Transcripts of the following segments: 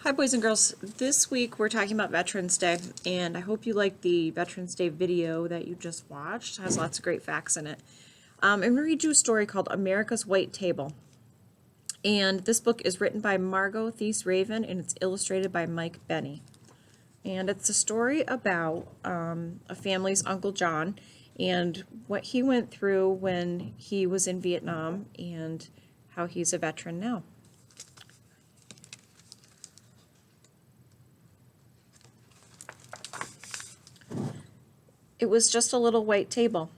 Hi, boys and girls. This week we're talking about Veterans Day, and I hope you like the Veterans Day video that you just watched. It has lots of great facts in it. I'm going to read you a story called America's White Table. And this book is written by Margot Thies Raven, and it's illustrated by Mike Benny. And it's a story about a family's Uncle John and what he went through when he was in Vietnam and how he's a veteran now. It was just a little white table,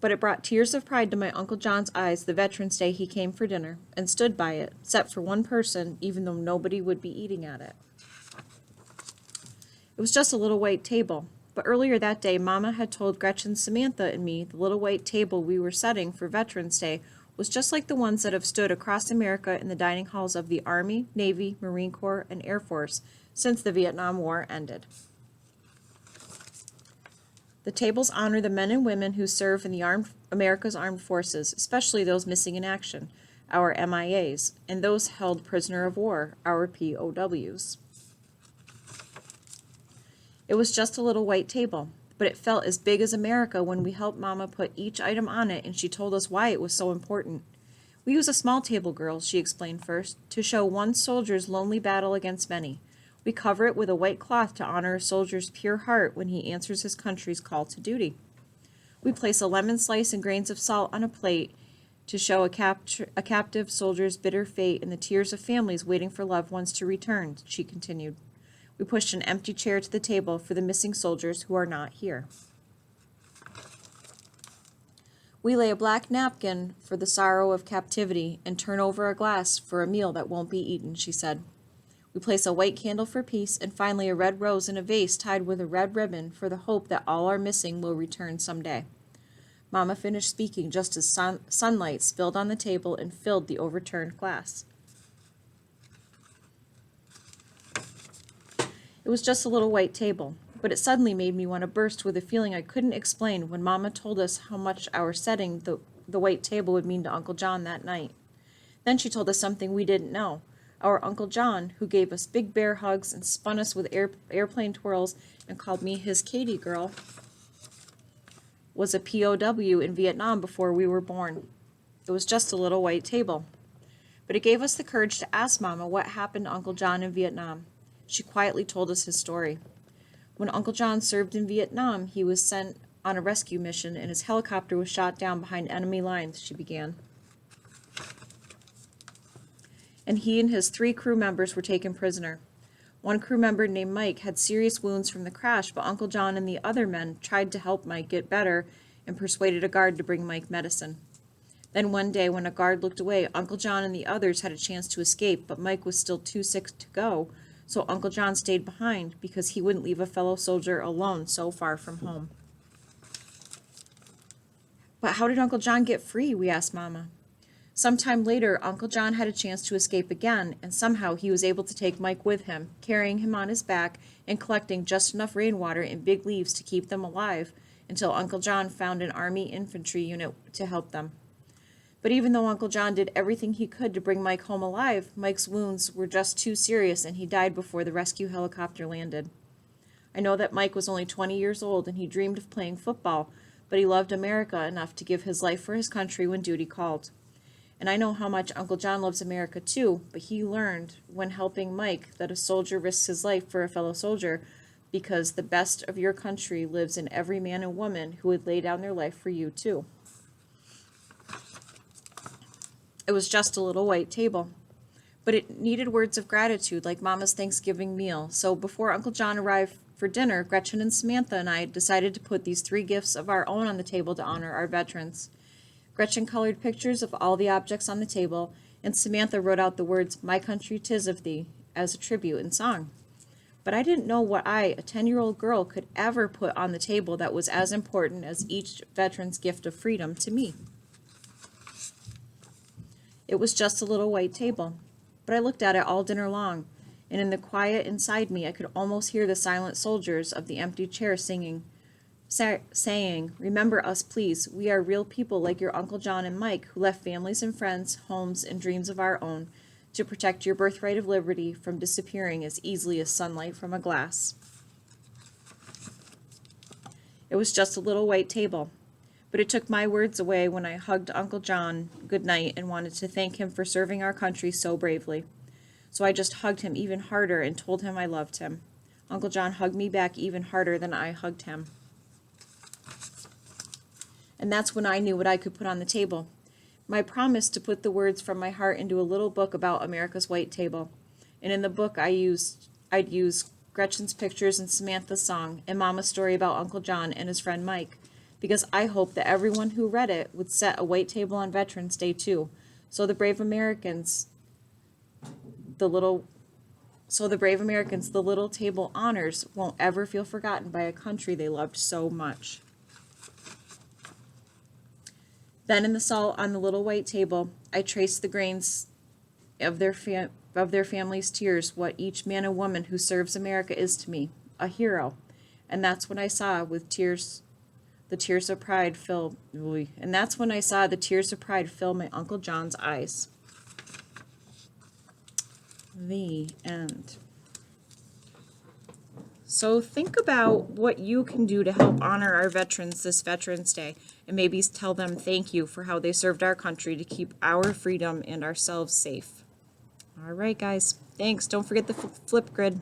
but it brought tears of pride to my Uncle John's eyes the Veterans Day he came for dinner and stood by it, except for one person, even though nobody would be eating at it. It was just a little white table, but earlier that day Mama had told Gretchen, Samantha, and me the little white table we were setting for Veterans Day was just like the ones that have stood across America in the dining halls of the Army, Navy, Marine Corps, and Air Force since the Vietnam War ended. The tables honor the men and women who serve in America's armed forces, especially those missing in action, our MIAs, and those held prisoner of war, our POWs. It was just a little white table, but it felt as big as America when we helped Mama put each item on it and she told us why it was so important. We use a small table, girls, she explained first, to show one soldier's lonely battle against many. We cover it with a white cloth to honor a soldier's pure heart when he answers his country's call to duty. We place a lemon slice and grains of salt on a plate to show a captive soldier's bitter fate and the tears of families waiting for loved ones to return, she continued. We pushed an empty chair to the table for the missing soldiers who are not here. We lay a black napkin for the sorrow of captivity and turn over a glass for a meal that won't be eaten, she said. We place a white candle for peace and finally a red rose in a vase tied with a red ribbon for the hope that all our missing will return someday. Mama finished speaking just as sunlight spilled on the table and filled the overturned glass. It was just a little white table, but it suddenly made me want to burst with a feeling I couldn't explain when Mama told us how much our setting the white table would mean to Uncle John that night. Then she told us something we didn't know. Our Uncle John, who gave us big bear hugs and spun us with airplane twirls and called me his Katie girl, was a POW in Vietnam before we were born. It was just a little white table. But it gave us the courage to ask Mama what happened to Uncle John in Vietnam. She quietly told us his story. When Uncle John served in Vietnam, he was sent on a rescue mission and his helicopter was shot down behind enemy lines, she began. And he and his 3 crew members were taken prisoner. One crew member named Mike had serious wounds from the crash, but Uncle John and the other men tried to help Mike get better and persuaded a guard to bring Mike medicine. Then one day when a guard looked away, Uncle John and the others had a chance to escape, but Mike was still too sick to go, so Uncle John stayed behind because he wouldn't leave a fellow soldier alone so far from home. But how did Uncle John get free? We asked Mama. Sometime later, Uncle John had a chance to escape again, and somehow he was able to take Mike with him, carrying him on his back and collecting just enough rainwater and big leaves to keep them alive until Uncle John found an Army infantry unit to help them. But even though Uncle John did everything he could to bring Mike home alive, Mike's wounds were just too serious and he died before the rescue helicopter landed. I know that Mike was only 20 years old and he dreamed of playing football, but he loved America enough to give his life for his country when duty called. And I know how much Uncle John loves America too, but he learned when helping Mike that a soldier risks his life for a fellow soldier because the best of your country lives in every man and woman who would lay down their life for you too. It was just a little white table, but it needed words of gratitude like Mama's Thanksgiving meal. So before Uncle John arrived for dinner, Gretchen and Samantha and I decided to put these 3 gifts of our own on the table to honor our veterans. Gretchen colored pictures of all the objects on the table, and Samantha wrote out the words, "My country 'tis of thee," as a tribute in song. But I didn't know what I, a 10-year-old girl, could ever put on the table that was as important as each veteran's gift of freedom to me. It was just a little white table, but I looked at it all dinner long, and in the quiet inside me I could almost hear the silent soldiers of the empty chair saying, "Remember us, please. We are real people like your Uncle John and Mike who left families and friends, homes, and dreams of our own to protect your birthright of liberty from disappearing as easily as sunlight from a glass. It was just a little white table, but it took my words away when I hugged Uncle John good night and wanted to thank him for serving our country so bravely. So I just hugged him even harder and told him I loved him. Uncle John hugged me back even harder than I hugged him. And that's when I knew what I could put on the table. My promise to put the words from my heart into a little book about America's white table. And in the book I'd use Gretchen's pictures and Samantha's song and Mama's story about Uncle John and his friend Mike, because I hoped that everyone who read it would set a white table on Veterans Day too, so the brave Americans, the little table honors won't ever feel forgotten by a country they loved so much. Then in the salt on the little white table, I traced the grains of their family's tears, what each man and woman who serves America is to me, a hero. And that's when I saw the tears of pride fill my Uncle John's eyes. The end. So think about what you can do to help honor our veterans this Veterans Day, and maybe tell them thank you for how they served our country to keep our freedom and ourselves safe. All right, guys. Thanks. Don't forget the Flipgrid.